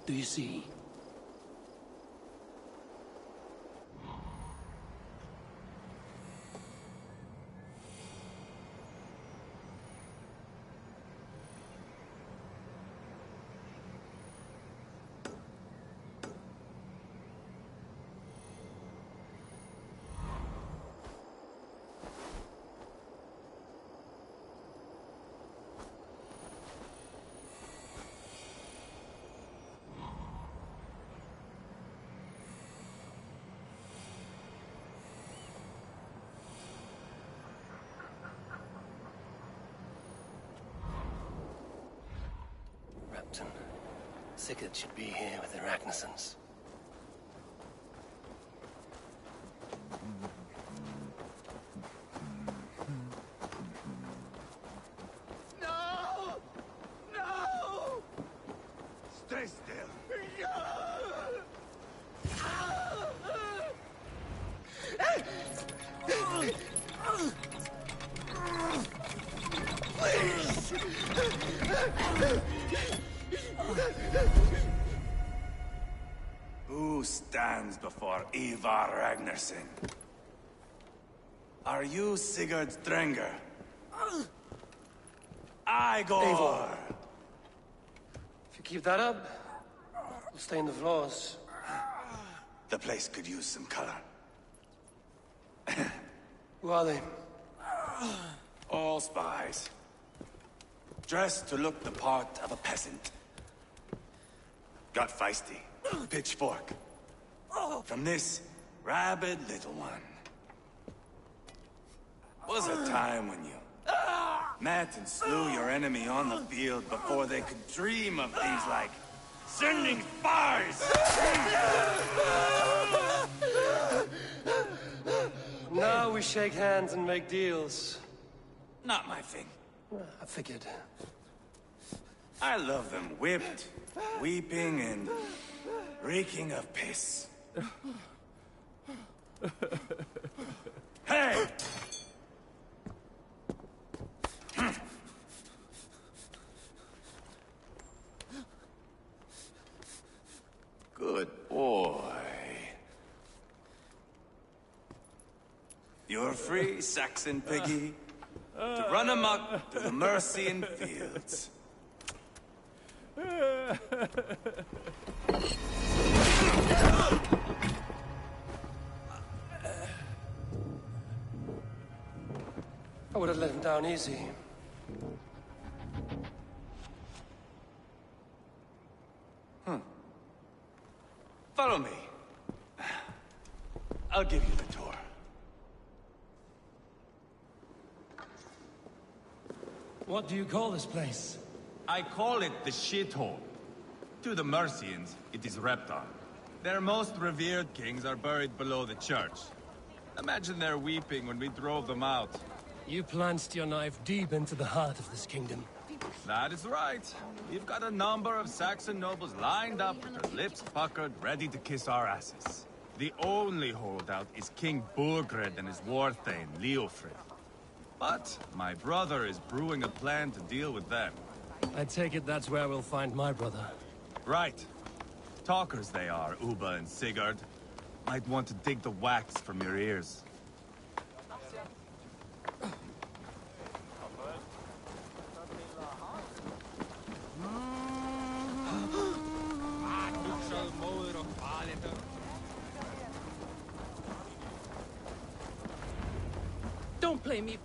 do you see? Sigurd should be here with the Ragnarsons. No! No! Stay still. Who stands before Ivar Ragnarsson? Are you Sigurd's Drenger? Igor! If you keep that up, we'll stay in the floors. The place could use some color. Who are they? All spies. Dressed to look the part of a peasant. Got feisty. Pitchfork. From this rabid little one. Was a time when you met and slew your enemy on the field before they could dream of things like sending spies! Now we shake hands and make deals. Not my thing. I figured. I love them whipped, weeping, and reeking of piss. Hey! Good boy. You're free, Saxon piggy, to run amok through the Mercian fields. I would have let him down easy. Follow me. I'll give you the tour. What do you call this place? I call it the shithole. To the Mercians, it is Repton. Their most revered kings are buried below the church. Imagine their weeping when we drove them out. You plunged your knife deep into the heart of this kingdom. That is right. We've got a number of Saxon nobles lined up with their lips puckered, ready to kiss our asses. The only holdout is King Burgred and his war-thane, Leofrid. But my brother is brewing a plan to deal with them. I take it that's where we'll find my brother. Right. Talkers they are, Uba and Sigurd. Might want to dig the wax from your ears. Don't play me.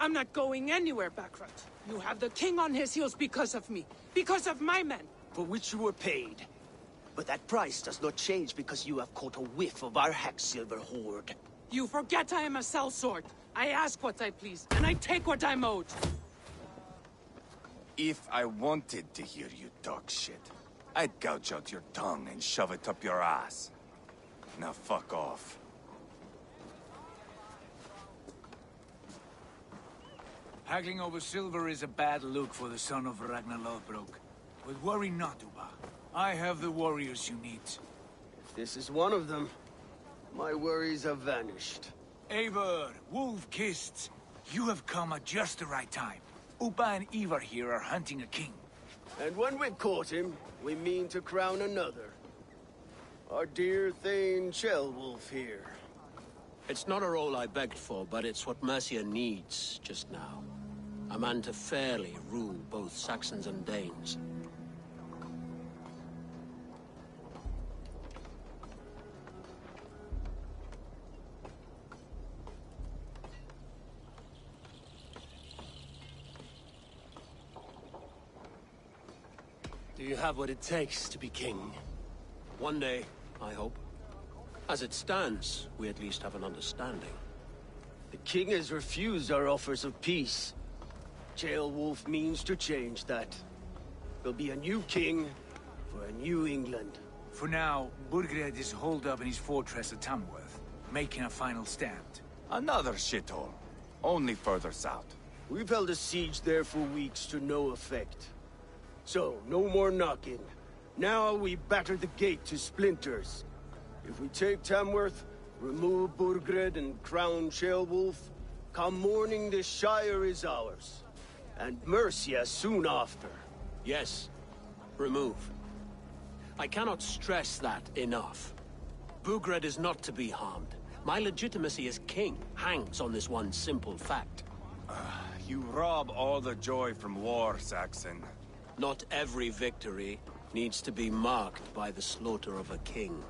I'm not going anywhere, Backrot. You have the king on his heels because of me. Because of my men. For which you were paid. But that price does not change because you have caught a whiff of our Hacksilver hoard. You forget I am a sellsword. I ask what I please, and I take what I'm owed. If I wanted to hear you talk shit, I'd gouge out your tongue and shove it up your ass. Now fuck off. Haggling over silver is a bad look for the son of Ragnar Lothbrok. But worry not, Uba. I have the warriors you need. If this is one of them, my worries have vanished. Eivor, Wolf-Kissed, you have come at just the right time. Uba and Ivar here are hunting a king. And when we caught him, we mean to crown another. Our dear Thane Shellwolf here. It's not a role I begged for, but it's what Mercia needs just now. A man to fairly rule both Saxons and Danes. Do you have what it takes to be king? One day, I hope. As it stands, we at least have an understanding. The king has refused our offers of peace. Shellwolf means to change that. There'll be a new king for a new England. For now, Burgred is holed up in his fortress at Tamworth, making a final stand. Another shithole. Only further south. We've held a siege there for weeks to no effect. So, no more knocking. Now we batter the gate to splinters. If we take Tamworth, remove Burgred and crown Shellwolf, come morning the Shire is ours. And Mercia soon after. Yes, remove. I cannot stress that enough. Burgred is not to be harmed. My legitimacy as king hangs on this one simple fact. You rob all the joy from war, Saxon. Not every victory needs to be marked by the slaughter of a king.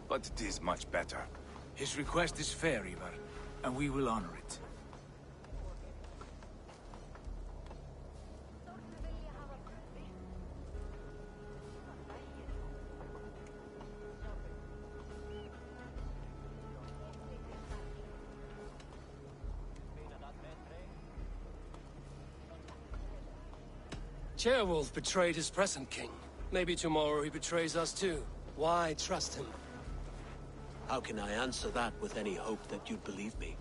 But it is much better. His request is fair, Ivar, and we will honor it. Shellwolf betrayed his present king. Maybe tomorrow he betrays us too. Why trust him? How can I answer that with any hope that you'd believe me?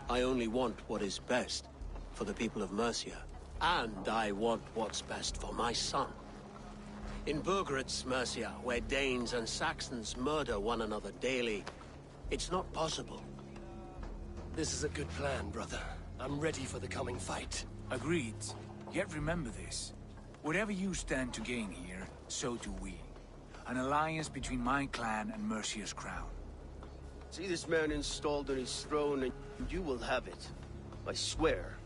I only want what is best for the people of Mercia. And I want what's best for my son. In Burgred's Mercia, where Danes and Saxons murder one another daily, it's not possible. This is a good plan, brother. I'm ready for the coming fight. Agreed. Yet remember this. Whatever you stand to gain here, so do we. An alliance between my clan and Mercia's crown. See this man installed on his throne, and you will have it. I swear.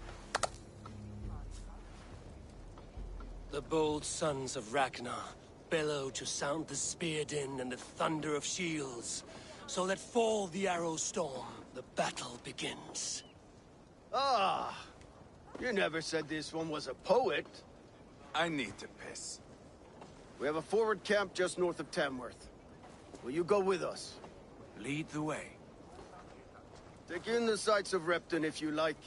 The bold sons of Ragnar bellow to sound the spear din and the thunder of shields. So let fall the arrow storm. The battle begins. Ah! You never said this one was a poet. I need to piss. We have a forward camp just north of Tamworth. Will you go with us? Lead the way. Take in the sights of Repton if you like.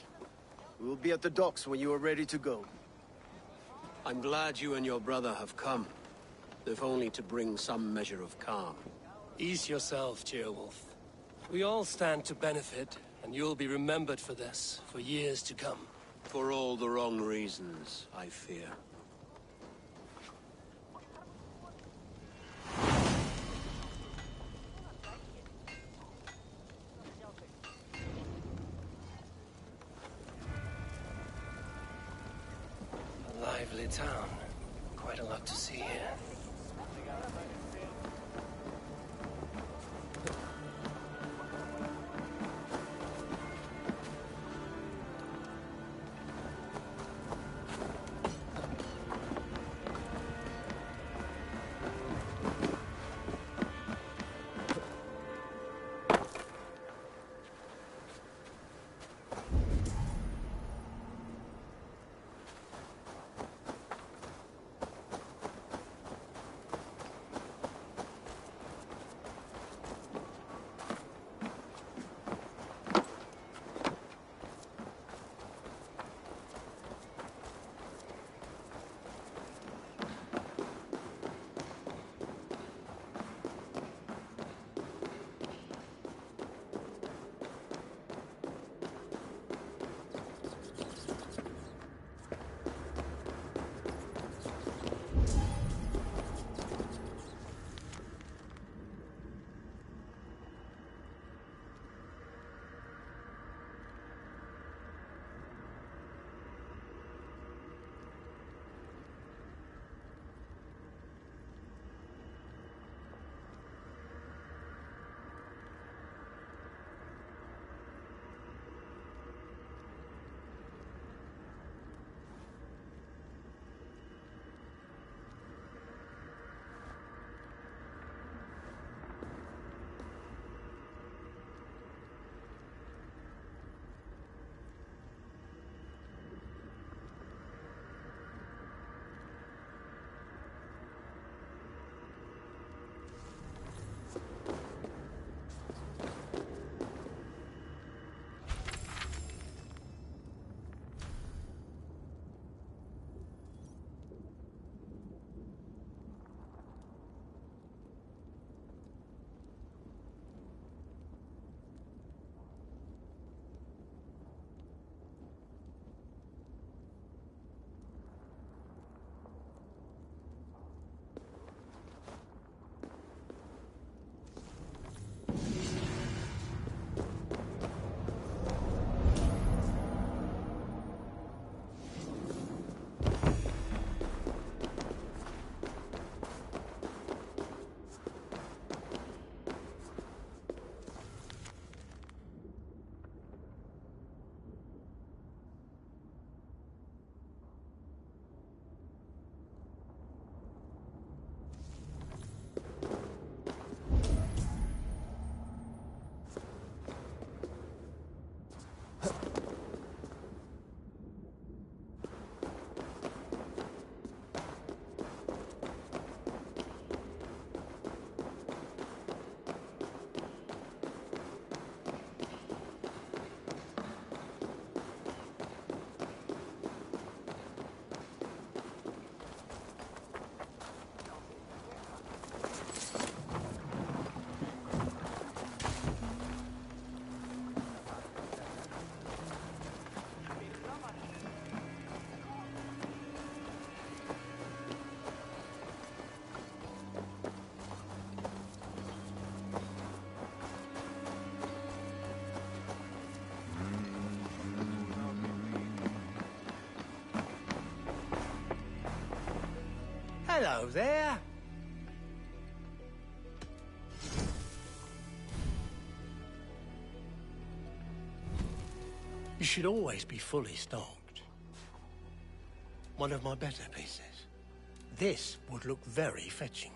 We will be at the docks when you are ready to go. I'm glad you and your brother have come, if only to bring some measure of calm. Ease yourself, Shellwolf. We all stand to benefit, and you'll be remembered for this, for years to come. For all the wrong reasons, I fear. A lively town. Quite a lot to see here. Hello there. You should always be fully stocked. One of my better pieces. This would look very fetching.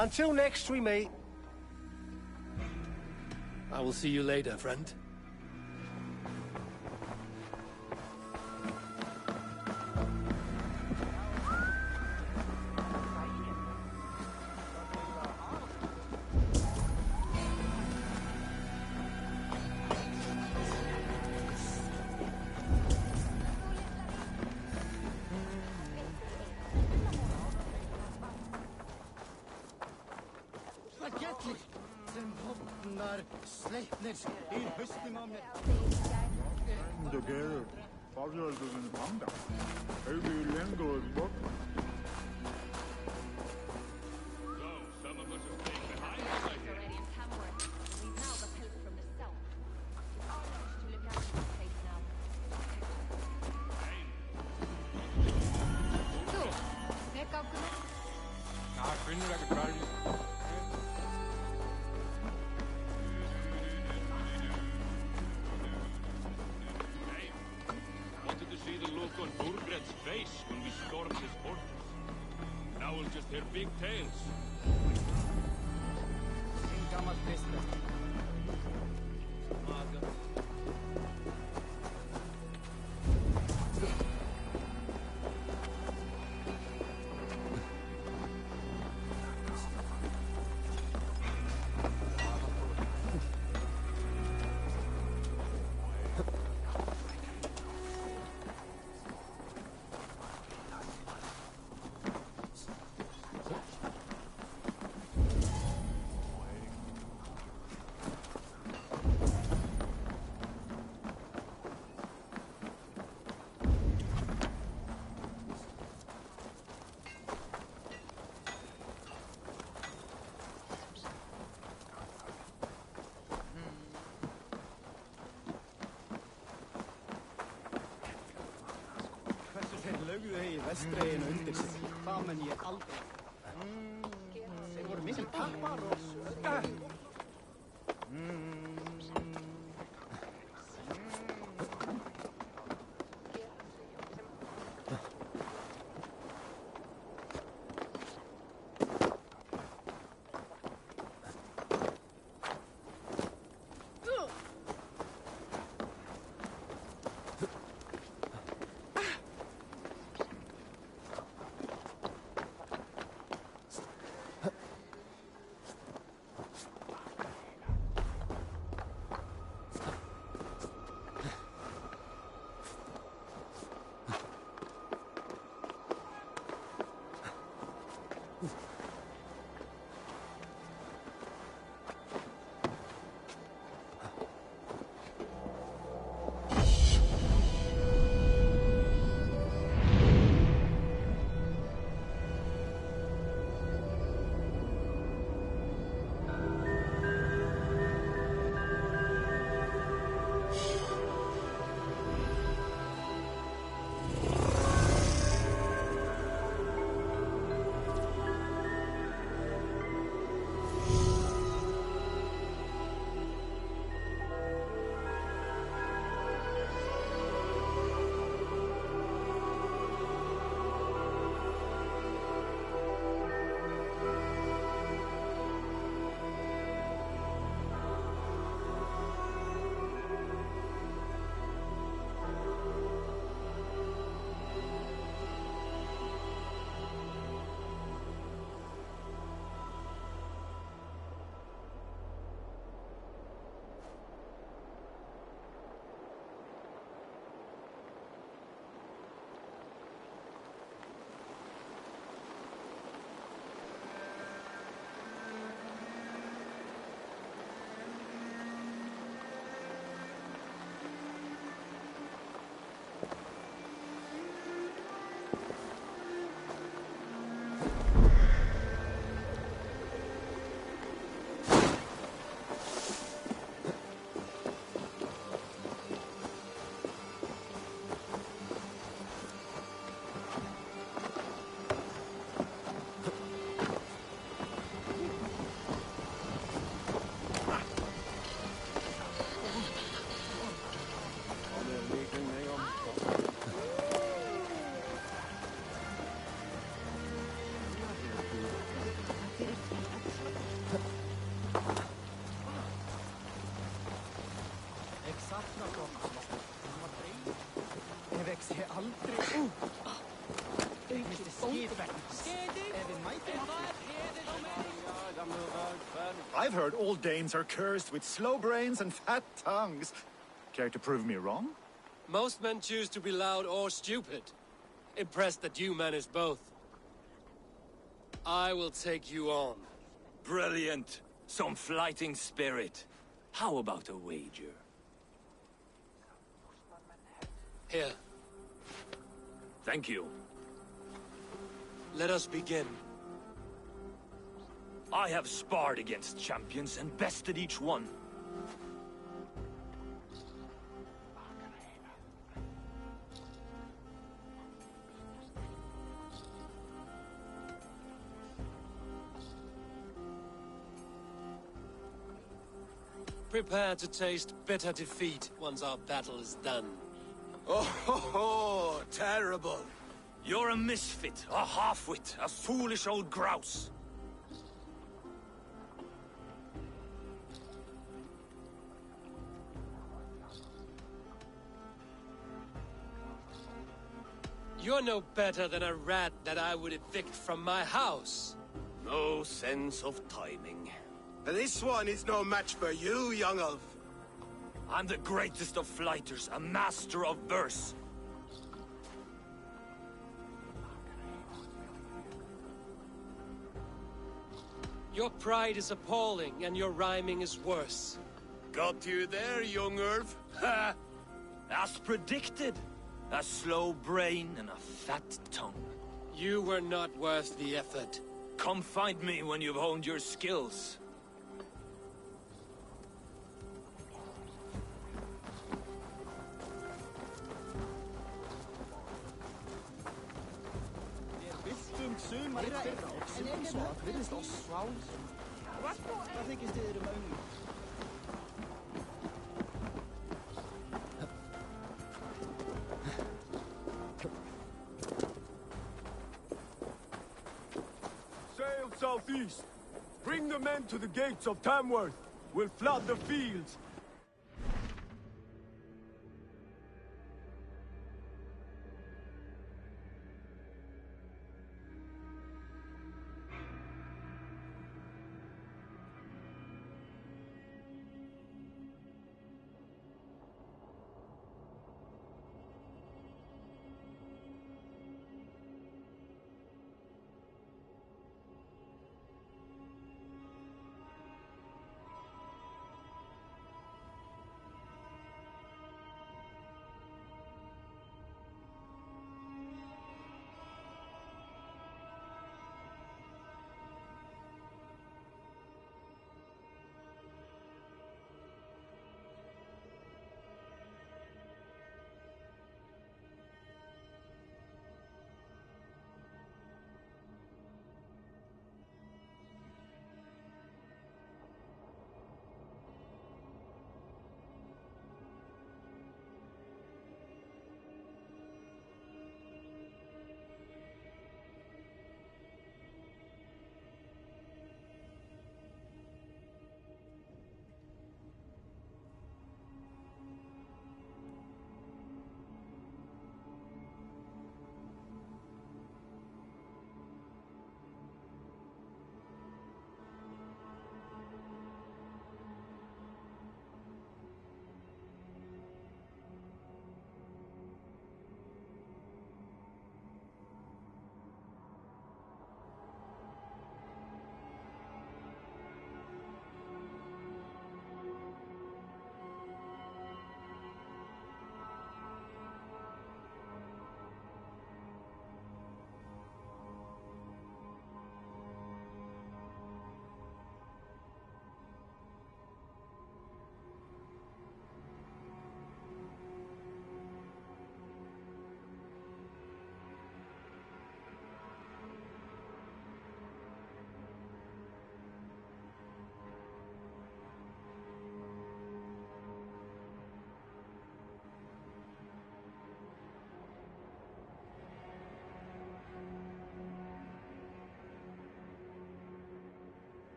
Until next we meet. I will see you later, friend. When we stormed his fortress. Now we'll just hear big tales. Vestregin undir sig. Það menn ég aldrei. Þeir voru mikil kappar og... aldrei... Mr. Skifett. Við mætum I've heard all Danes are cursed with slow brains and fat tongues. Care to prove me wrong? Most men choose to be loud or stupid. Impressed that you manage both. I will take you on. Brilliant. Some flighting spirit. How about a wager? Here. Thank you. Let us begin. I have sparred against champions and bested each one. Prepare to taste bitter defeat once our battle is done. Oh, terrible. You're a misfit, a half-wit, a foolish old grouse. You're no better than a rat that I would evict from my house. No sense of timing. This one is no match for you, young elf. I'm the greatest of flighters, a master of verse. Your pride is appalling, and your rhyming is worse. Got you there, young elf. Ha! As predicted. A slow brain and a fat tongue. You were not worth the effort. Come find me when you've honed your skills. Byltum sumarið fyrra og sem svo að virðist oss svál. Hvað þykist þið auðvitað? Sail southeast. Bring the men to the gates of Tamworth. We'll flood the fields.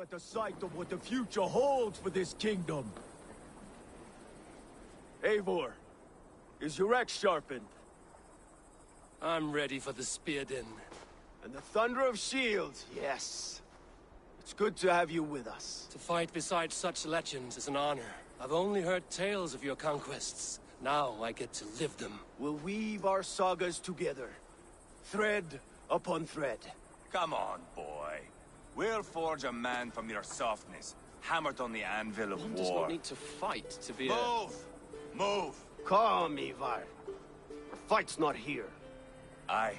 at the sight of what the future holds for this kingdom. Eivor, is your axe sharpened? I'm ready for the spear din. And the thunder of shields, yes. It's good to have you with us. To fight beside such legends is an honor. I've only heard tales of your conquests. Now I get to live them. We'll weave our sagas together. Thread upon thread. Come on, boy. We'll forge a man from your softness, hammered on the anvil of One war. does not need to fight to be Move! Move! Calm, Ivar. The fight's not here. Aye.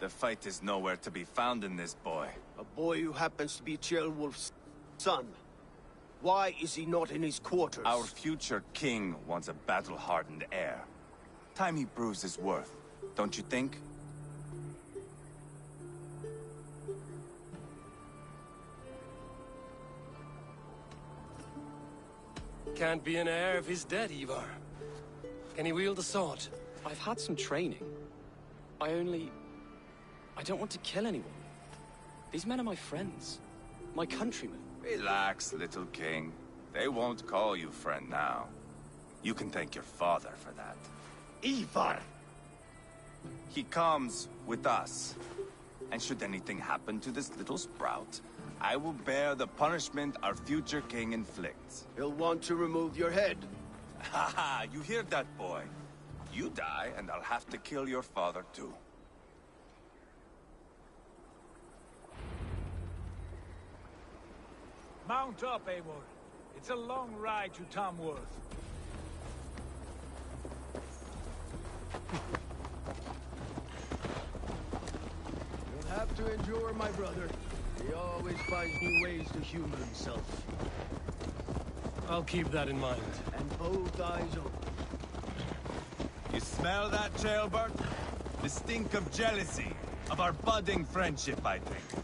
The fight is nowhere to be found in this boy. A boy who happens to be Ceolwulf's son. Why is he not in his quarters? Our future king wants a battle-hardened heir. Time he proves his worth, don't you think? Can't be an heir if he's dead, Ivar. Can he wield a sword? I've had some training. I don't want to kill anyone. These men are my friends. My countrymen. Relax, little king. They won't call you friend now. You can thank your father for that. Ivar! He comes with us. And should anything happen to this little sprout, I will bear the punishment our future king inflicts. He'll want to remove your head. Ha ha! You hear that, boy? You die, and I'll have to kill your father, too. Mount up, Eivor. It's a long ride to Tamworth. You'll have to endure, my brother. He always finds new ways to humor himself. I'll keep that in mind. And both eyes open. You smell that, Jailbird? The stink of jealousy. Of our budding friendship, I think.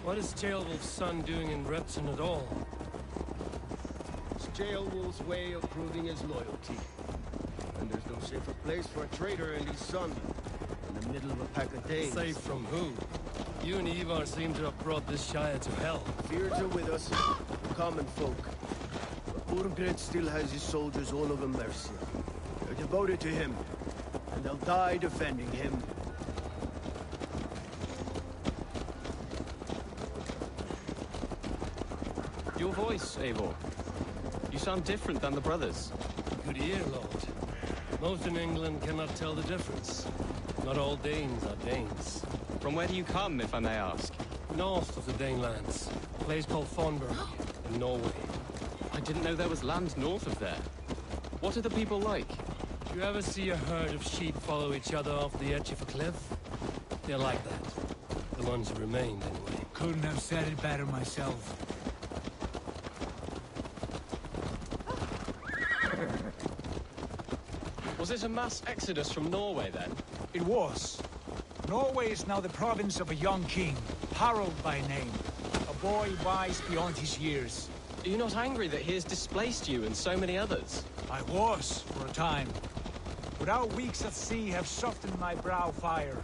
What is Ceolwulf's son doing in Repton at all? It's Ceolwulf's way of proving his loyalty. And there's no safer place for a traitor and his son. In the middle of a pack of Danes. Safe from who? You and Ivar seem to have brought this Shire to hell. Fears are with us, the common folk. But Burgred still has his soldiers all over Mercia. They're devoted to him, and they'll die defending him. Your voice, Eivor. You sound different than the brothers. Good ear, Lord. Most in England cannot tell the difference. Not all Danes are Danes. From where do you come, if I may ask? North of the Danelands. A place called Thornburg, in Norway. I didn't know there was land north of there. What are the people like? You ever see a herd of sheep follow each other off the edge of a cliff? They're like that. The ones who remained, anyway. Couldn't have said it better myself. Was it a mass exodus from Norway, then? It was. Norway is now the province of a young king, Harald by name. A boy wise beyond his years. Are you not angry that he has displaced you and so many others? I was, for a time. But our weeks at sea have softened my brow fire.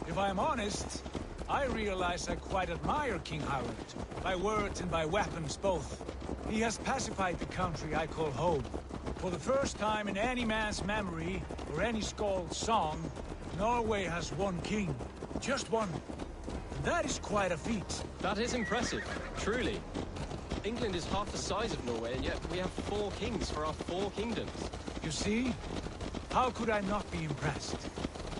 If I am honest, I realize I quite admire King Harald. By words and by weapons both. He has pacified the country I call home. For the first time in any man's memory, or any skald's song, Norway has one king. Just one. And that is quite a feat. That is impressive, truly. England is half the size of Norway, and yet we have 4 kings for our 4 kingdoms. You see? How could I not be impressed?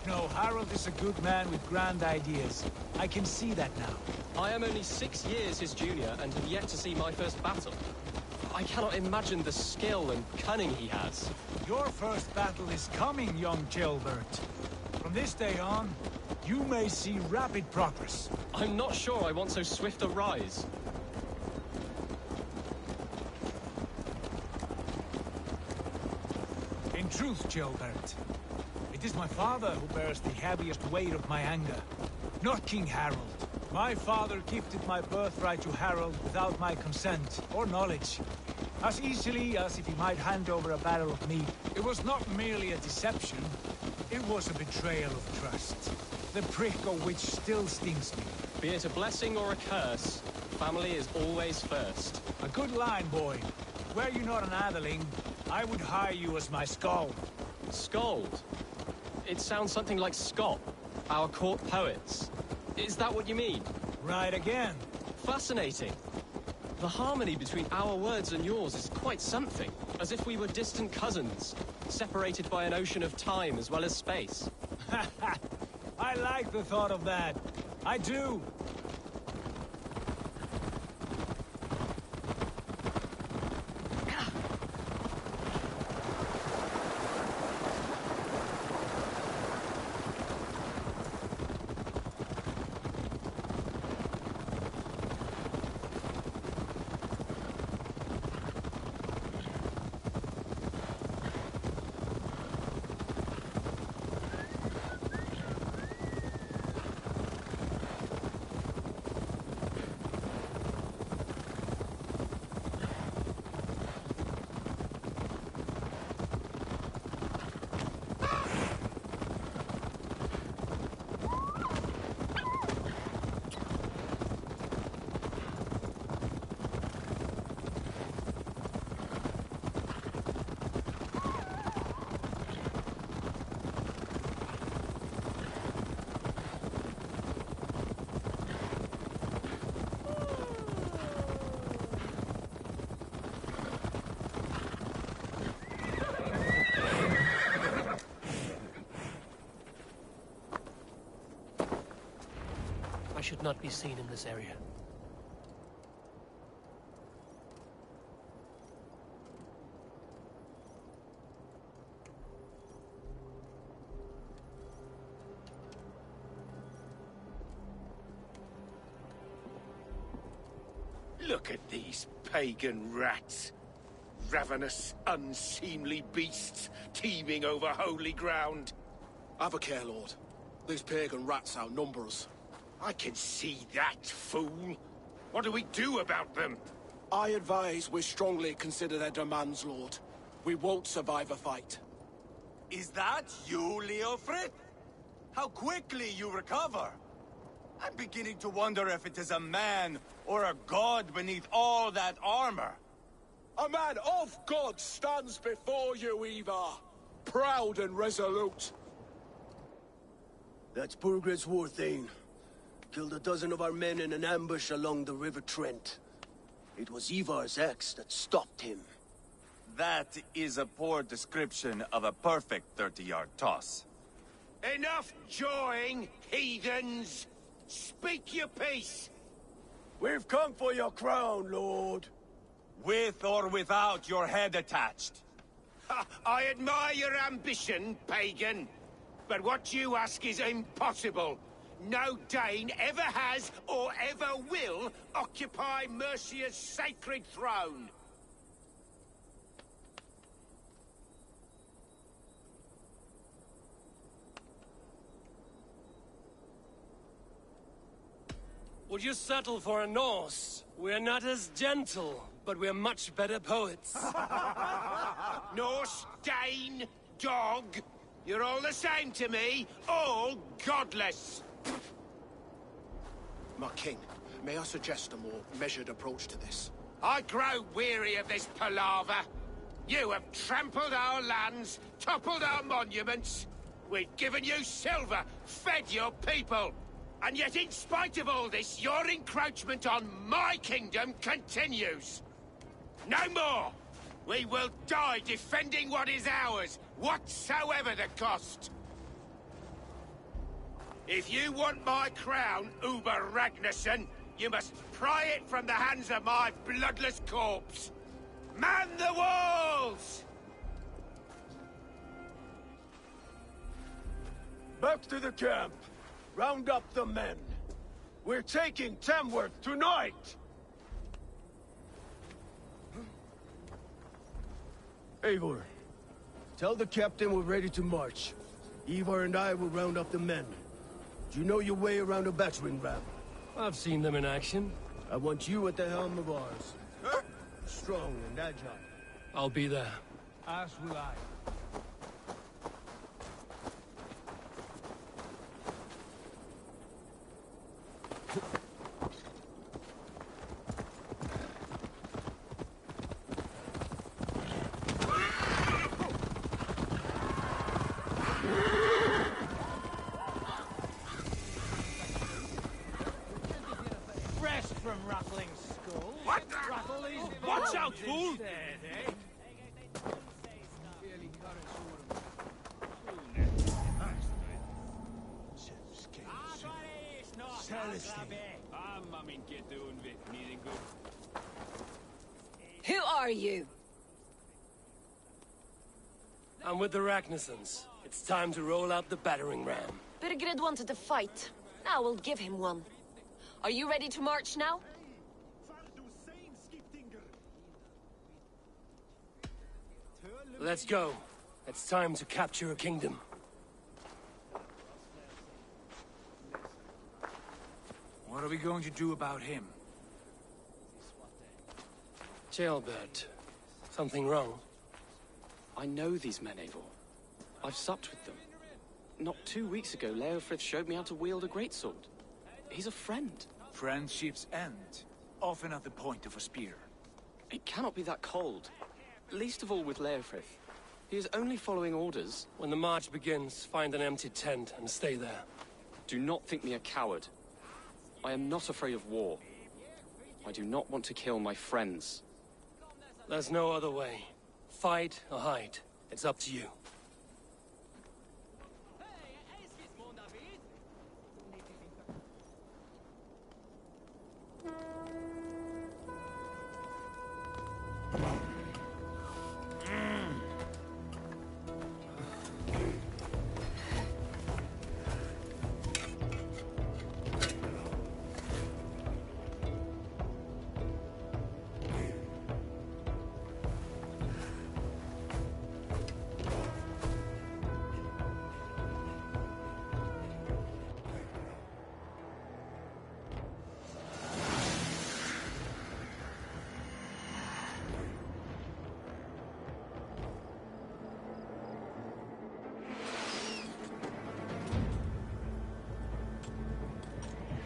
No, Harald is a good man with grand ideas. I can see that now. I am only 6 years his junior, and have yet to see my first battle. I cannot imagine the skill and cunning he has. Your first battle is coming, young Gilbert. From this day on, you may see rapid progress. I'm not sure I want so swift a rise. In truth, Gilbert, it is my father who bears the heaviest weight of my anger, not King Harald. My father gifted my birthright to Harald without my consent or knowledge. As easily as if he might hand over a barrel of meat. It was not merely a deception, it was a betrayal of trust. the prick of which still stings me. Be it a blessing or a curse, family is always first. A good line, boy. Were you not an atheling, I would hire you as my skald. Skald? It sounds something like Scott, our court poets. Is that what you mean? Right again. Fascinating. The harmony between our words and yours is quite something. As if we were distant cousins, separated by an ocean of time as well as space. I like the thought of that. I do. I should not be seen in this area. Look at these pagan rats. Ravenous, unseemly beasts teeming over holy ground. Have a care, Lord. These pagan rats outnumber us. I can see that, fool. What do we do about them? I advise we strongly consider their demands, Lord. We won't survive a fight. Is that you, Leofrid? How quickly you recover! I'm beginning to wonder if it is a man or a god beneath all that armor. A man of God stands before you, Ivar. Proud and resolute. That's Burgred's Warthane. Killed a dozen of our men in an ambush along the River Trent. It was Ivar's axe that stopped him. That is a poor description of a perfect 30-yard toss. Enough jawing, heathens! Speak your piece! We've come for your crown, Lord. With or without your head attached. Ha, I admire your ambition, pagan. But what you ask is impossible. No Dane ever has or ever will occupy Mercia's sacred throne. Would you settle for a Norse? We're not as gentle, but we're much better poets. Norse, Dane, dog. You're all the same to me. All godless. My king, may I suggest a more measured approach to this? I grow weary of this palaver. You have trampled our lands, toppled our monuments. We've given you silver, fed your people. And yet, in spite of all this, your encroachment on my kingdom continues. No more! We will die defending what is ours, whatsoever the cost. If you want my crown, Uber Ragnarsson, you must pry it from the hands of my bloodless corpse. Man the walls! Back to the camp. Round up the men. We're taking Tamworth tonight! Eivor, tell the captain we're ready to march. Ivar and I will round up the men. Do you know your way around a battering ram? I've seen them in action. I want you at the helm of ours. Strong and agile. I'll be there. As will I. Who are you? I'm with the Ragnarsons. It's time to roll out the battering ram. Birgred wanted to fight. Now we'll give him one. Are you ready to march now? Let's go. It's time to capture a kingdom. What are we going to do about him? Jailbird. Something wrong? I know these men, Eivor. I've supped with them. Not 2 weeks ago, Leofrith showed me how to wield a greatsword. He's a friend. Friendships end, often at the point of a spear. It cannot be that cold. Least of all with Leofrith. He is only following orders. When the march begins, find an empty tent and stay there. Do not think me a coward. I am not afraid of war. I do not want to kill my friends. There's no other way. Fight or hide. It's up to you.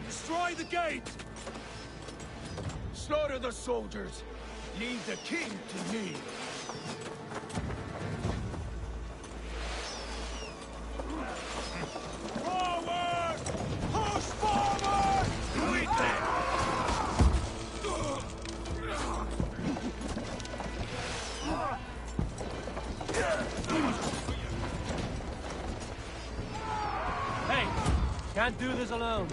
Destroy the gate! Slaughter the soldiers. Leave the king to me. Forward! Push forward! Do it then! Hey! Can't do this alone.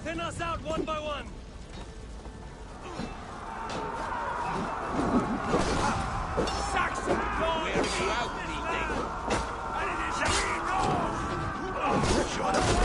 Thin us out one by one! Saxon! Wear you out, anything! Shut up,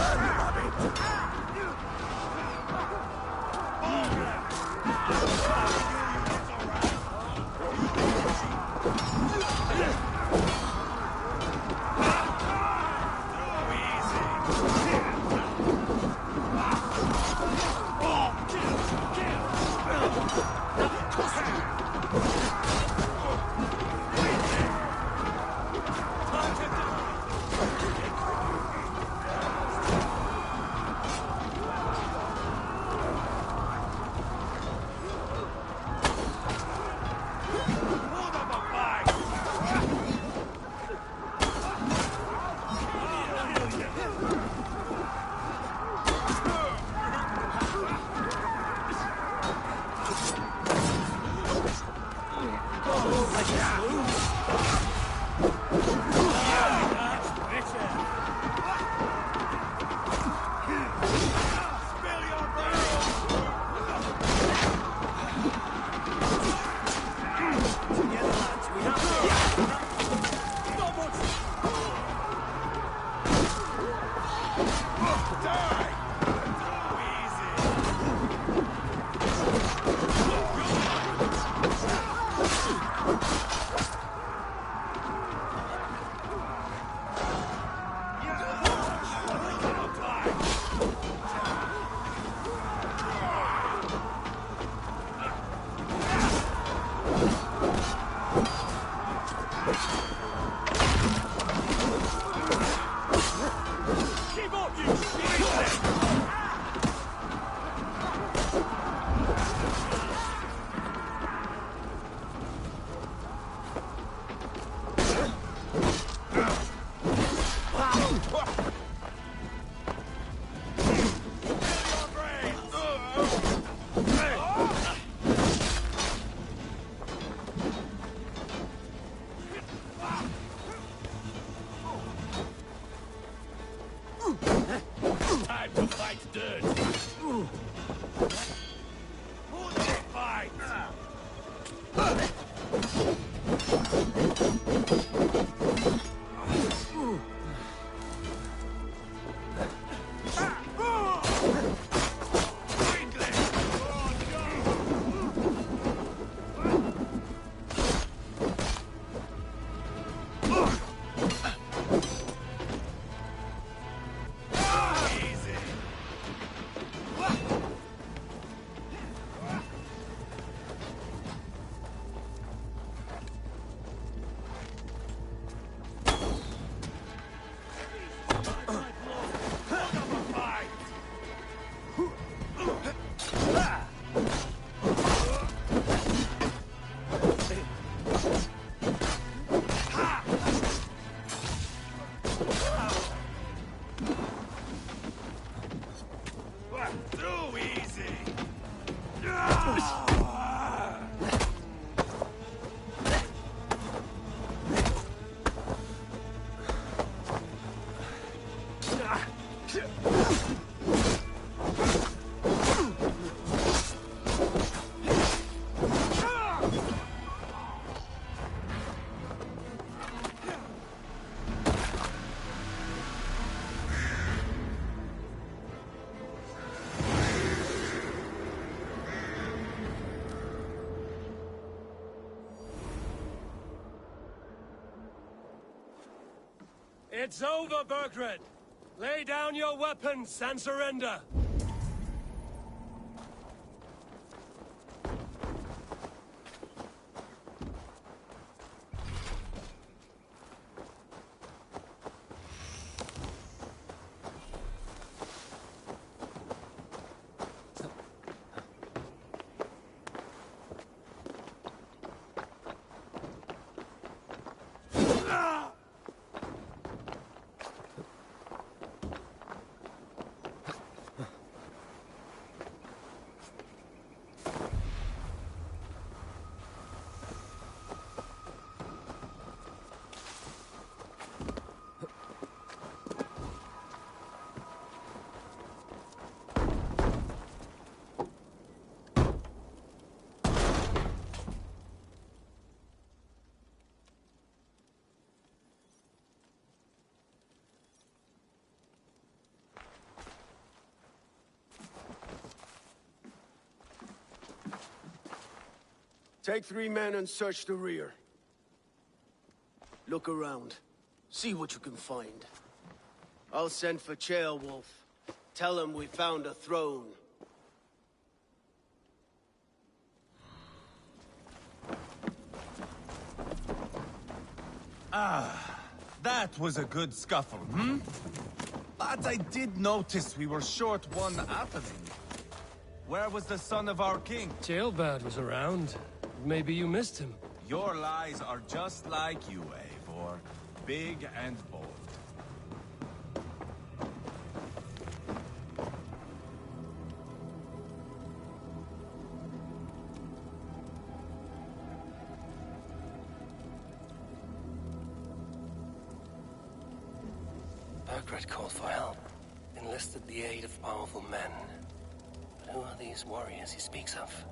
It's over, Burgred! Lay down your weapons and surrender! Take 3 men and search the rear. Look around. See what you can find. I'll send for Ceolwulf. Tell him we found a throne. Ah, that was a good scuffle, hmm? But I did notice we were short one athelin. Where was the son of our king? Ceolbad was around. Maybe you missed him. Your lies are just like you, Eivor. Big and bold. Burgred called for help. Enlisted the aid of powerful men. But who are these warriors he speaks of?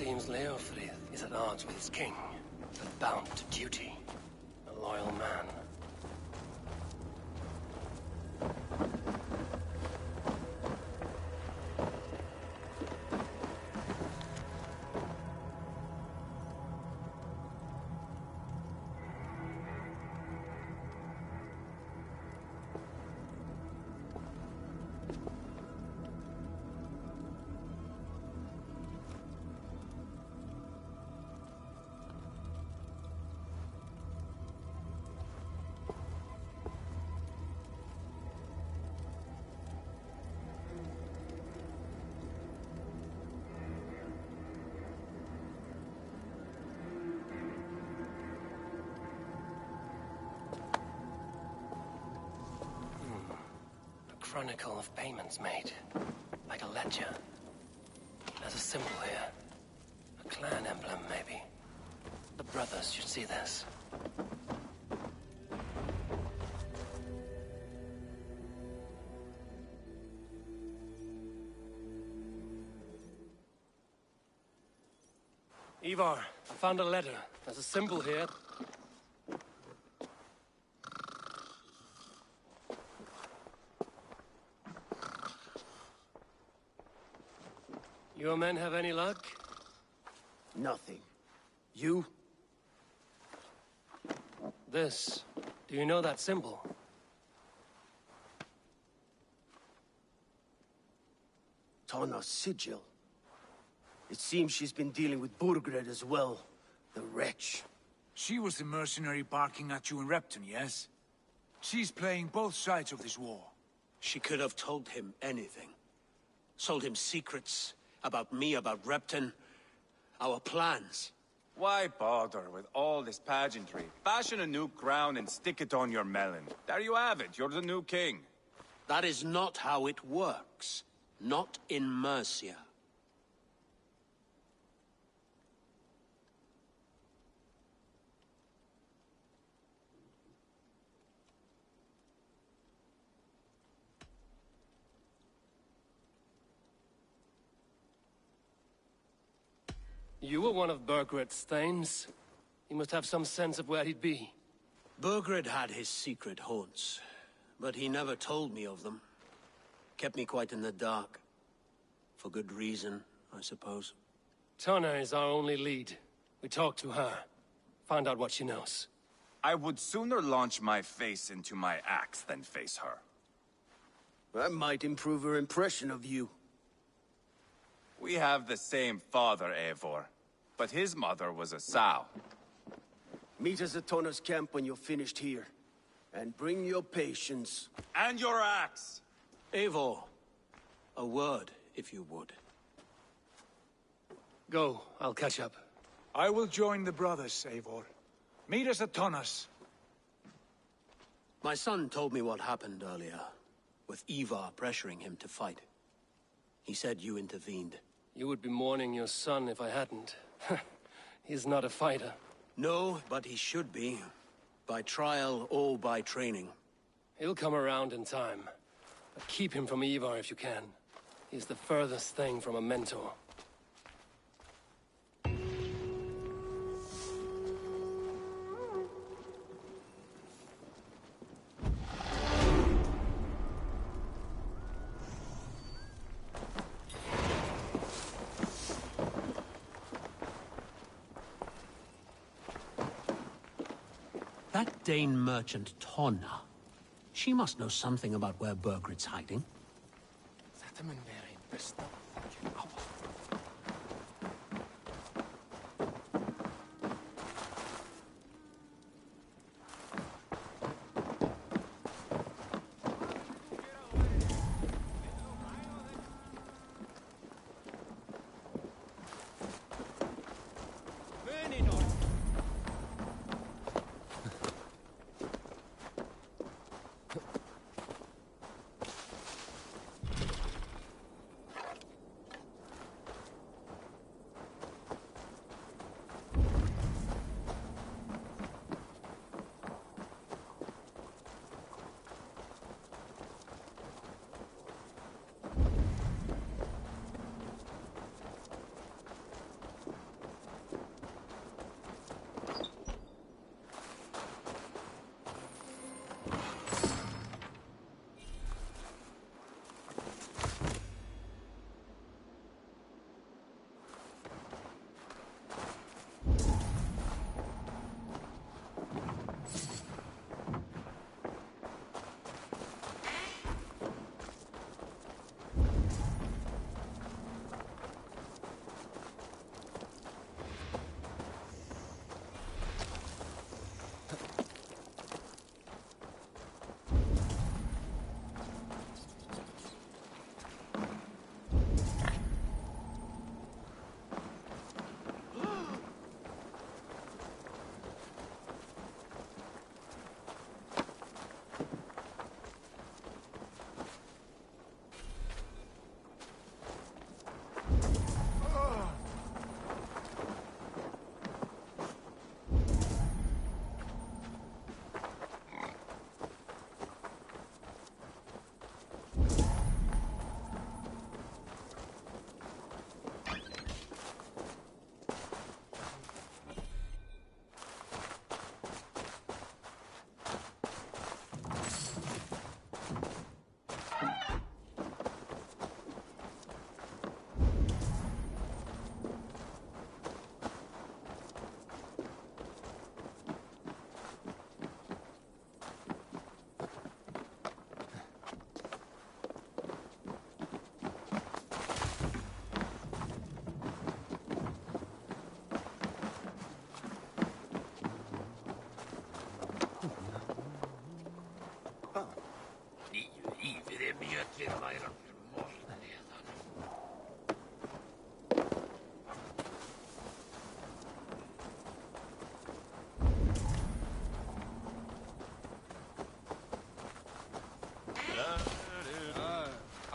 seems Leofrith is at odds with his king, but bound to duty. A loyal man. Chronicle of payments made. Like a ledger. There's a symbol here. A clan emblem, maybe. The brothers should see this. Ivar, I found a letter. There's a symbol here. Your men have any luck? Nothing. You? This. Do you know that symbol? Tana's sigil. It seems she's been dealing with Burgred as well. The wretch. She was the mercenary barking at you in Repton, yes? She's playing both sides of this war. She could have told him anything. Sold him secrets. About me, about Repton. Our plans. Why bother with all this pageantry? Fashion a new crown and stick it on your melon. There you have it, you're the new king. That is not how it works. Not in Mercia. You were one of Burgred's thanes. He must have some sense of where he'd be. Burgred had his secret haunts, but he never told me of them. Kept me quite in the dark. For good reason, I suppose. Tana is our only lead. We talk to her. Find out what she knows. I would sooner launch my face into my axe than face her. That might improve her impression of you. We have the same father, Eivor. But his mother was a sow. Meet us at Tana's camp when you're finished here. And bring your patience. And your axe! Eivor, a word, if you would. Go, I'll catch up. I will join the brothers, Eivor. Meet us at Tana's. My son told me what happened earlier, with Ivar pressuring him to fight. He said you intervened. You would be mourning your son if I hadn't. He's not a fighter. No, but he should be. By trial or by training. He'll come around in time. But keep him from Ivar if you can. He's the furthest thing from a mentor. That Dane merchant, Tonna. She must know something about where Burgred's hiding.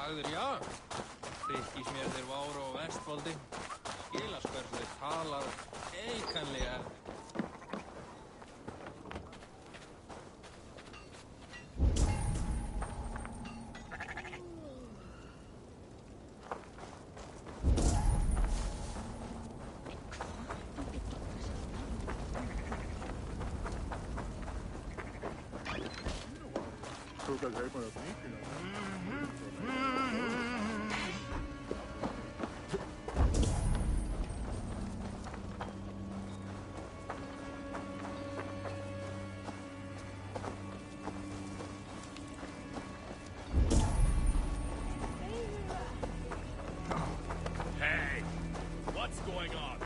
Sagður já. Drykkismérðir Váru og Vestfoldi. Skilaskörður talar eikanlega. Hey, what's going on?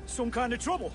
Some kind of trouble.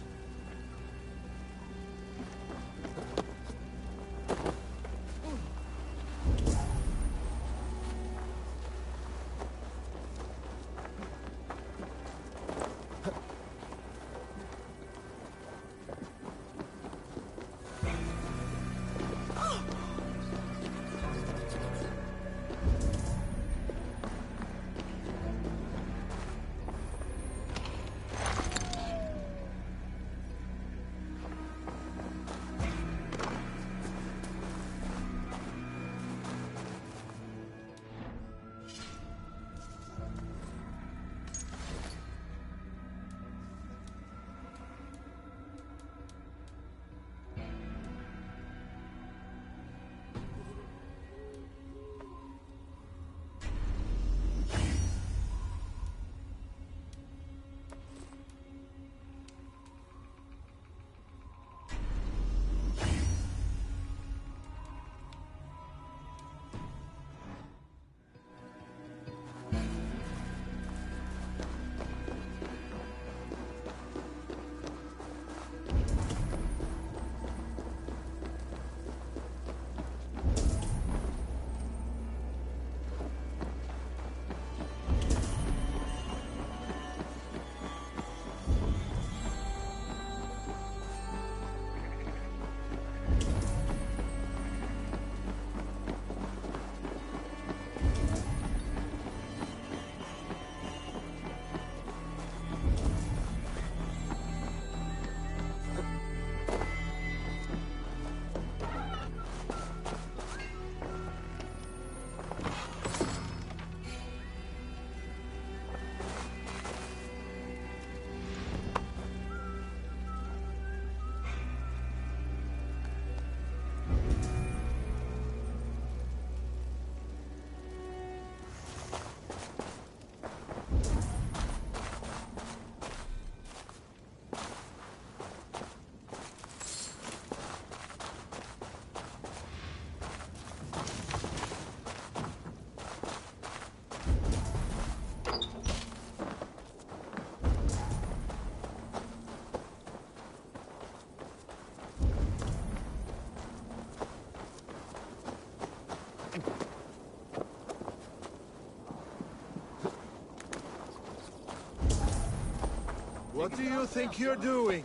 What do you think you're doing?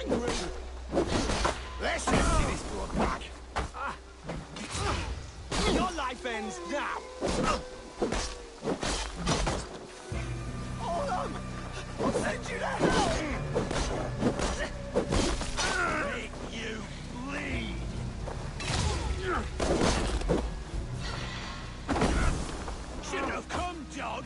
angry! Let's just see this go back. Your life ends now! Hold on! I'll send you to hell! Make you bleed! Shouldn't have come, dog!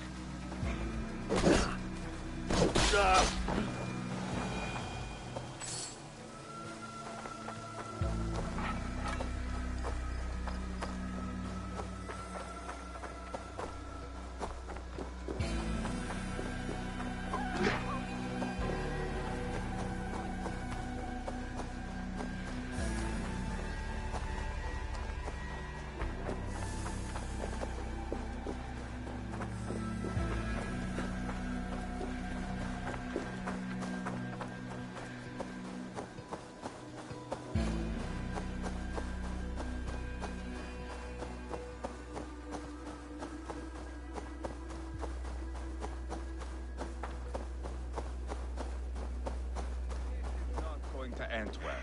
To end well.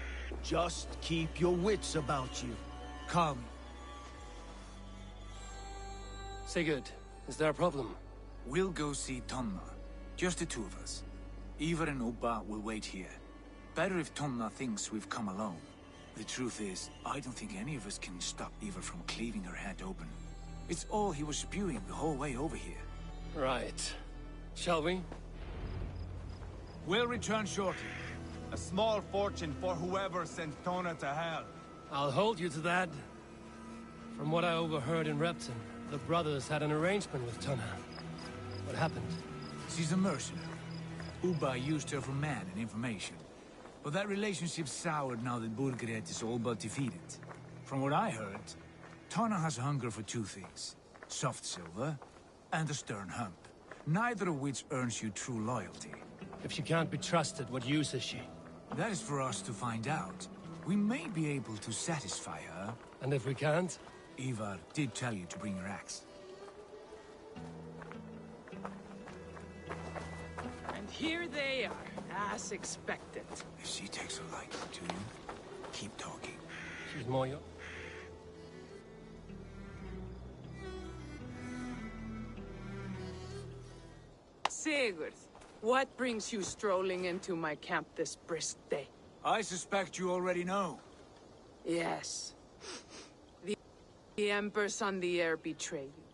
Just keep your wits about you. Come. Sigurd, is there a problem? We'll go see Tonna. Just the two of us. Ivar and Ubba will wait here. Better if Tonna thinks we've come alone. The truth is, I don't think any of us can stop Ivar from cleaving her head open. It's all he was spewing the whole way over here. Right. Shall we? We'll return shortly. A small fortune for whoever sent Tonna to hell. I'll hold you to that. From what I overheard in Repton, the brothers had an arrangement with Tonna. What happened? She's a mercenary. Ubba used her for man and information. But that relationship soured now that Burgred is all but defeated. From what I heard, Tonna has a hunger for two things. Soft silver and a stern hump. Neither of which earns you true loyalty. If she can't be trusted, what use is she? That is for us to find out. We may be able to satisfy her. And if we can't? Ivar did tell you to bring your axe. And here they are, as expected. If she takes a liking to you, keep talking. She's more your... Sigurd, what brings you strolling into my camp this brisk day? I suspect you already know. Yes. The Emperor's on the air betrayed you.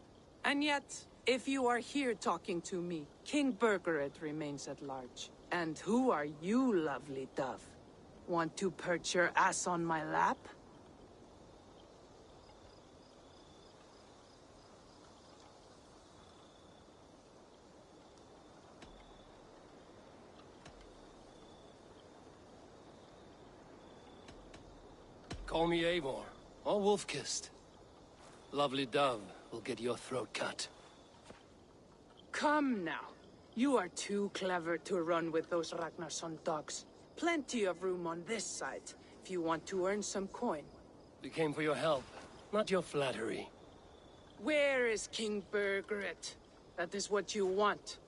And yet, if you are here talking to me, King Burgred remains at large. And who are you, lovely dove? Want to perch your ass on my lap? Call me Eivor, or Wolf-Kissed. Lovely dove will get your throat cut. Come now. You are too clever to run with those Ragnarsson dogs. Plenty of room on this side, if you want to earn some coin. We came for your help, not your flattery. Where is King Burgred? That is what you want.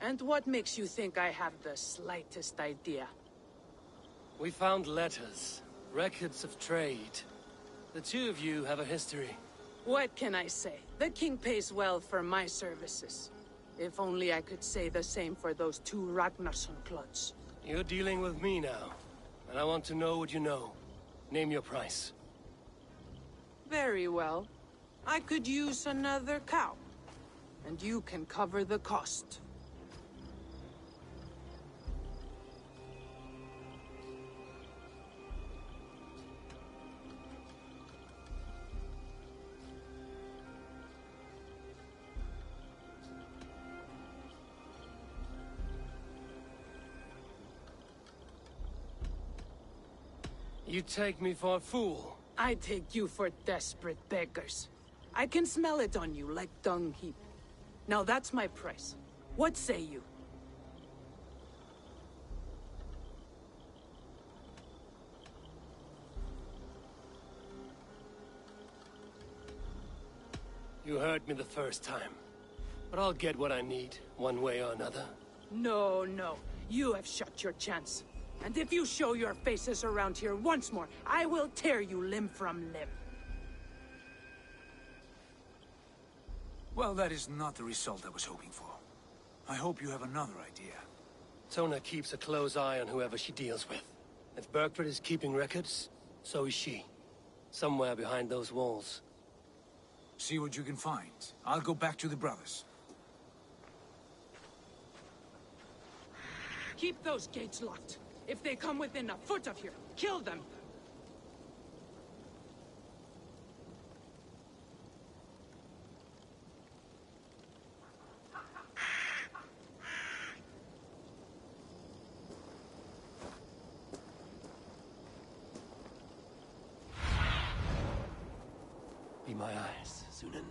And what makes you think I have the slightest idea? We found letters, records of trade. The two of you have a history. What can I say? The king pays well for my services. If only I could say the same for those two Ragnarsson clods. You're dealing with me now, and I want to know what you know. Name your price. Very well. I could use another cow. And you can cover the cost. You take me for a fool. I take you for desperate beggars. I can smell it on you like dung heap. Now that's my price. What say you? You heard me the first time. But I'll get what I need, one way or another. No, no. You have shot your chance. And if you show your faces around here once more, I will tear you limb from limb. Well, that is not the result I was hoping for. I hope you have another idea. Tona keeps a close eye on whoever she deals with. If Berkford is keeping records, so is she. Somewhere behind those walls. See what you can find. I'll go back to the brothers. Keep those gates locked. If they come within a foot of here, kill them! Be my eyes, Sunan.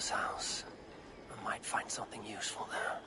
brother's house. I might find something useful there.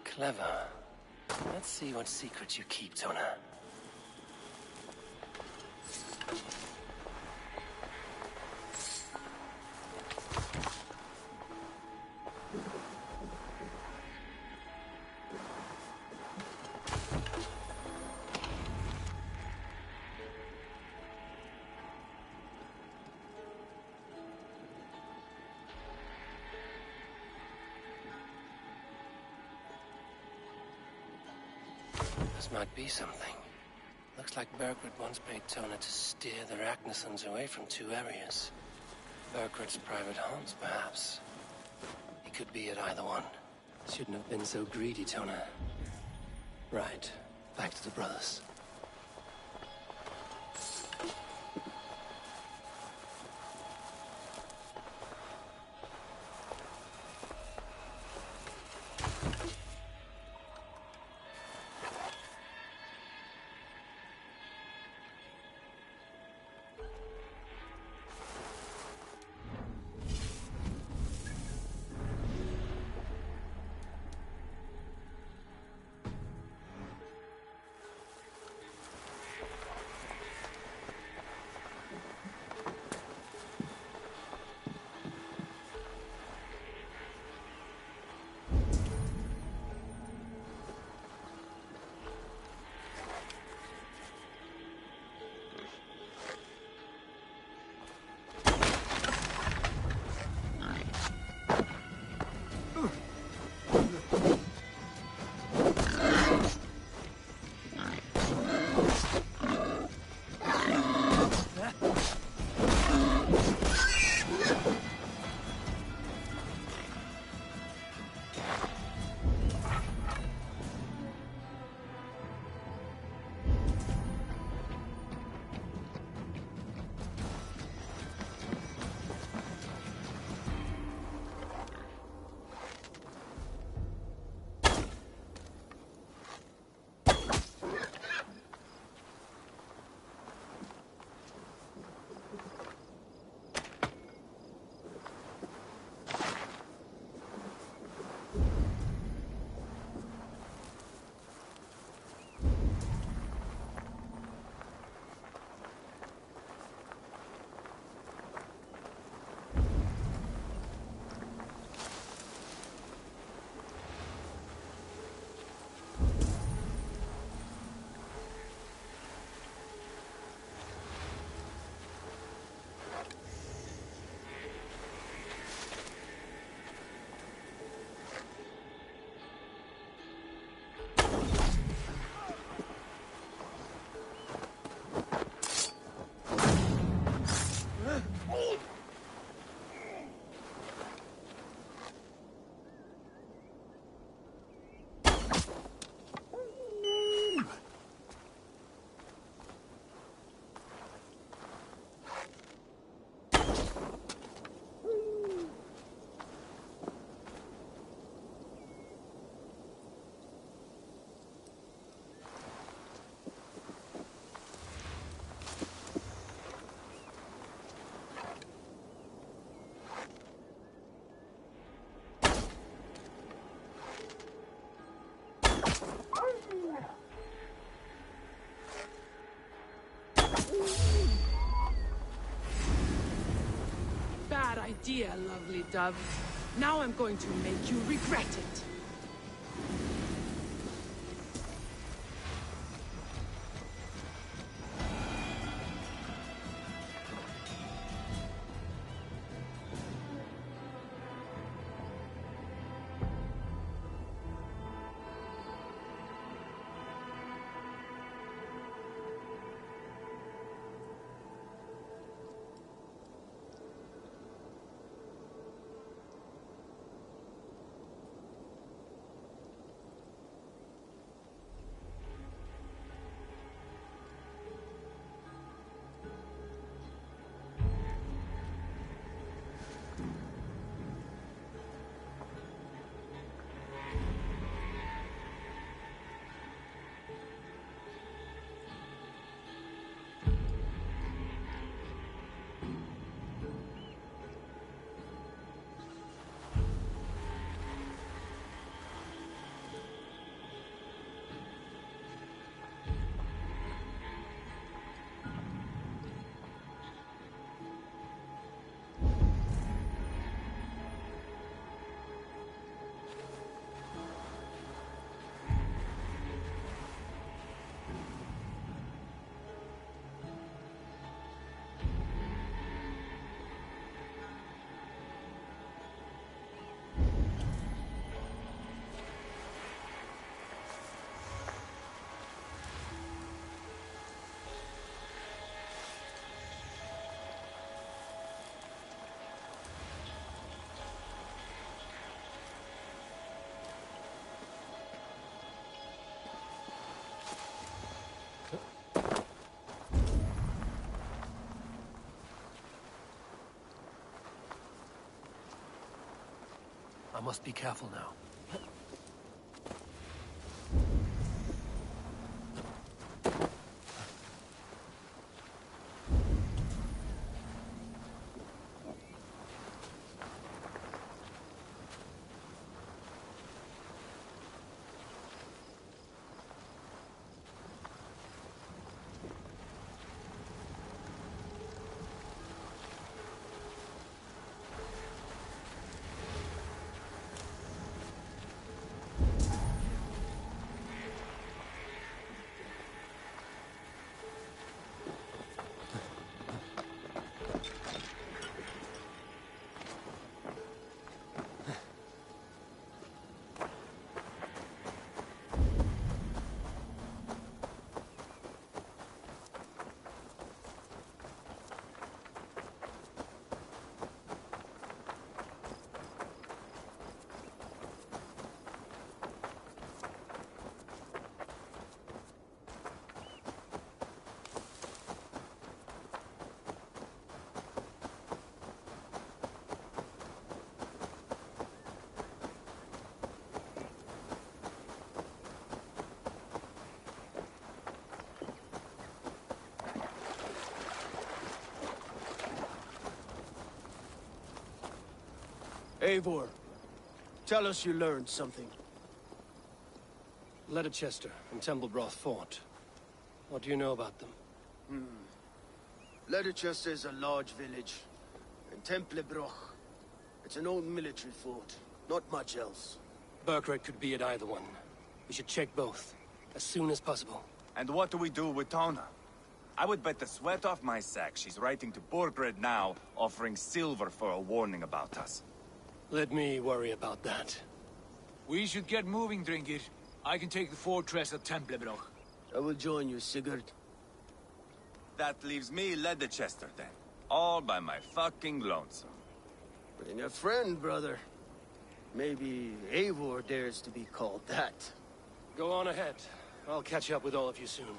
Clever. Let's see what secrets you keep, Tona. This might be something. Looks like Bergred once paid Tona to steer the Ragnarsons away from 2 areas. Bergred's private haunts, perhaps. He could be at either one. Shouldn't have been so greedy, Tona. Right. Back to the brothers. Bad idea, lovely dove. Now I'm going to make you regret it. I must be careful now. Eivor, tell us you learned something. Leicester and Templebroth fought. What do you know about them? Leicester is a large village. And Templebroch, it's an old military fort. Not much else. Burkred could be at either one. We should check both, as soon as possible. And what do we do with Tona? I would bet the sweat off my sack she's writing to Burkred now, offering silver for a warning about us. Let me worry about that. We should get moving, Drinkir. I can take the fortress at Templebroch. I will join you, Sigurd. That leaves me Leicester then. All by my fucking lonesome. Bring a friend, brother. Maybe Eivor dares to be called that. Go on ahead. I'll catch up with all of you soon.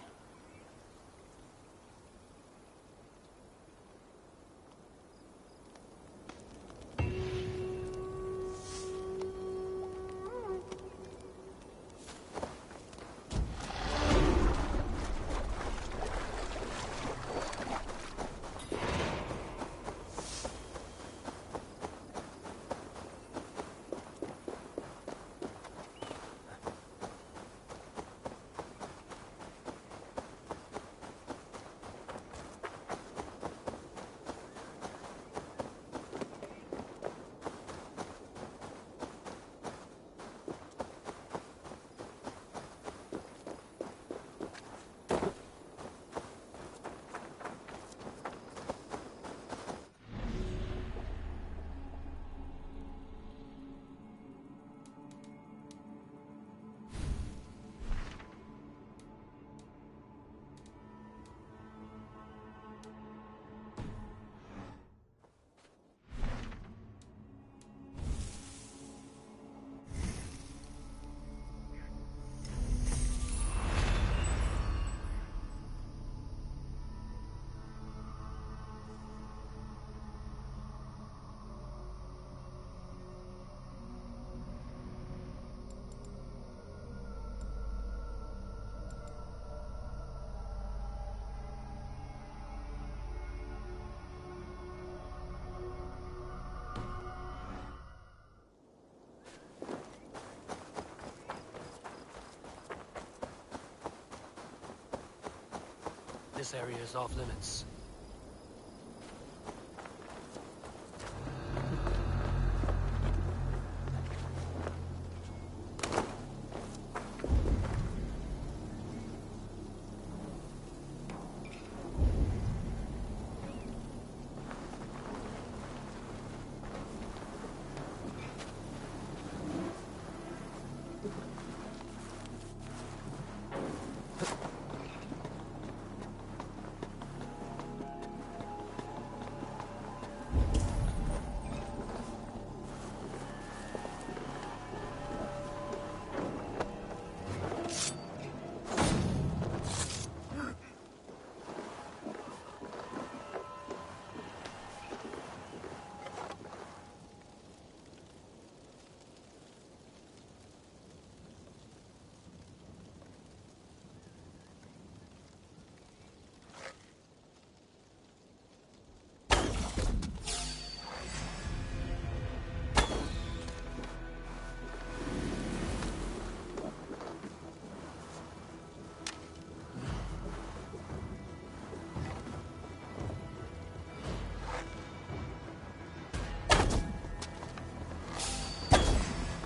This area is off limits.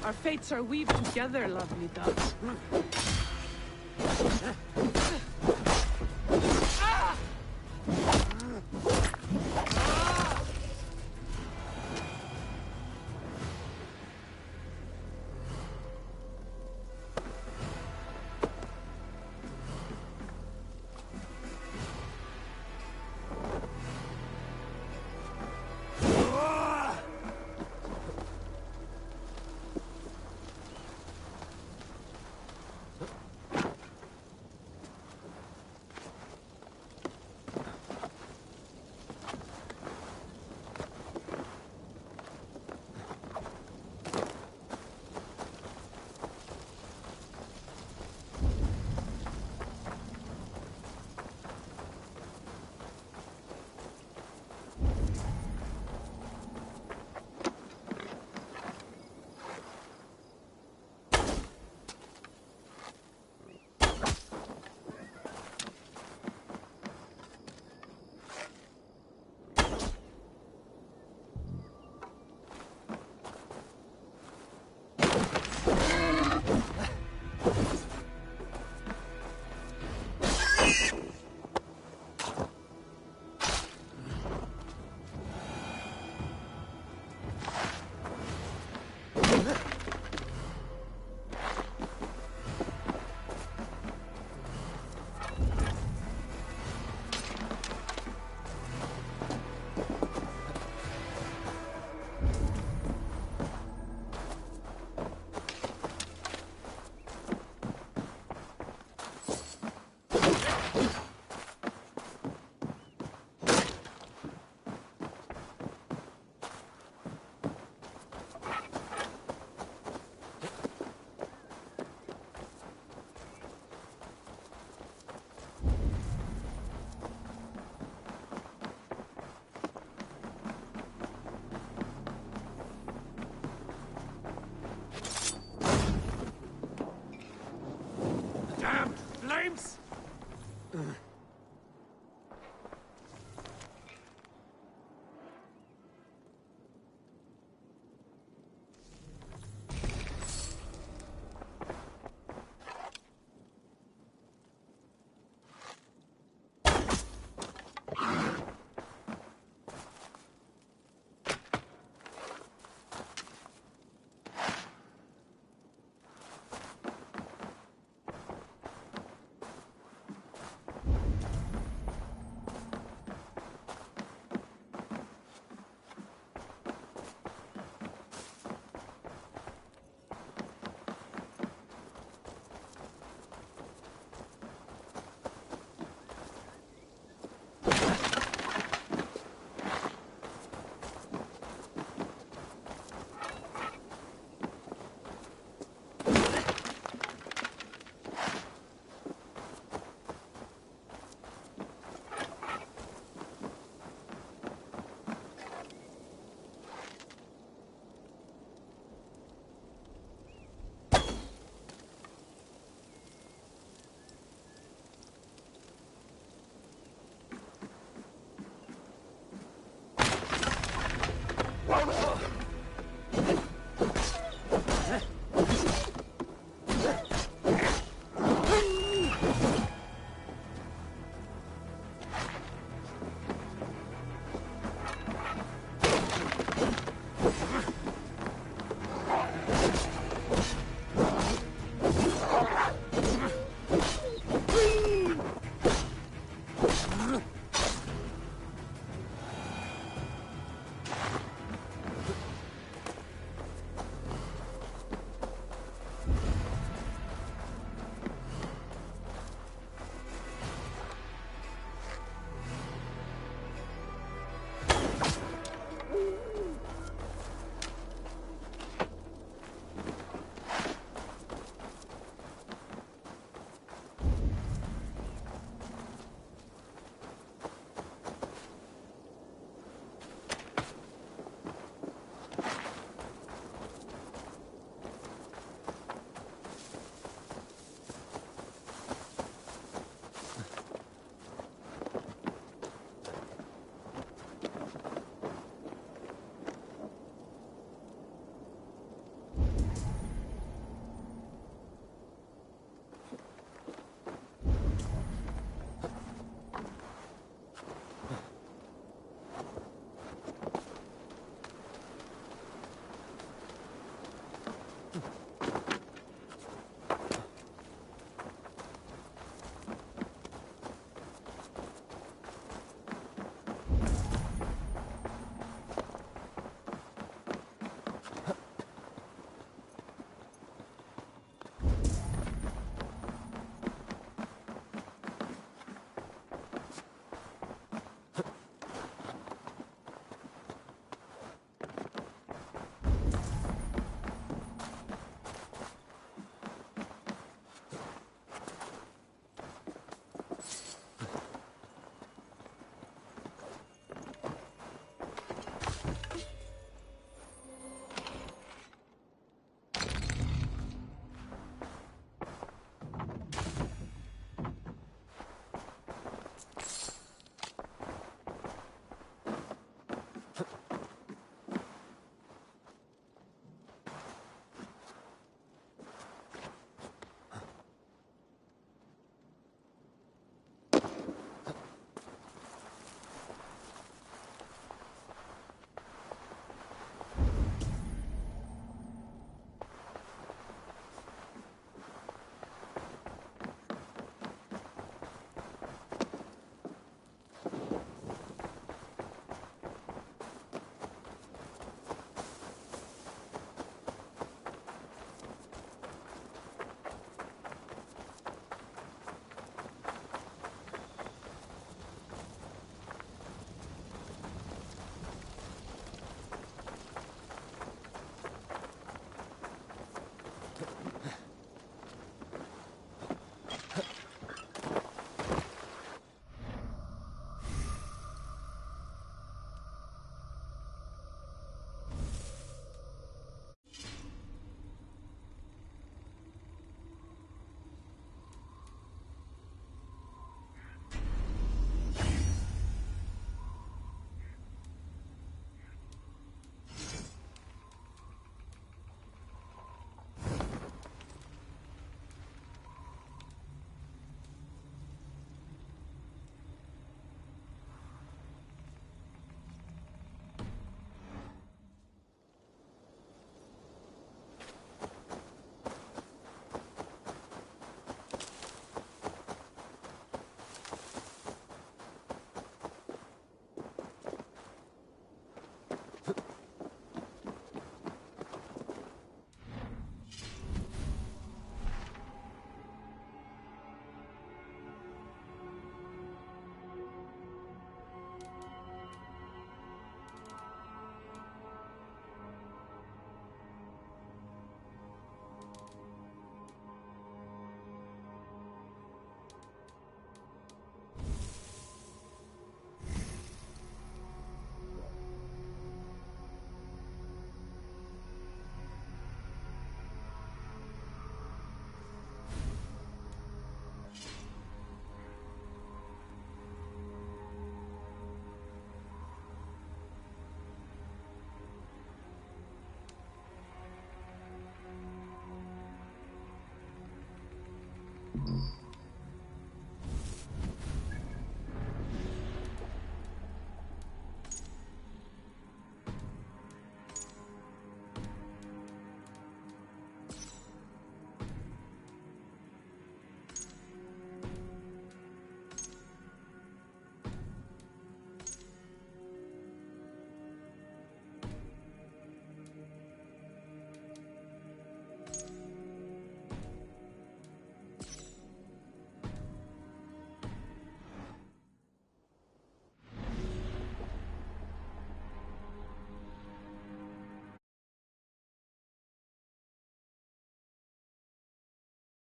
Our fates are weaved together, lovely doves.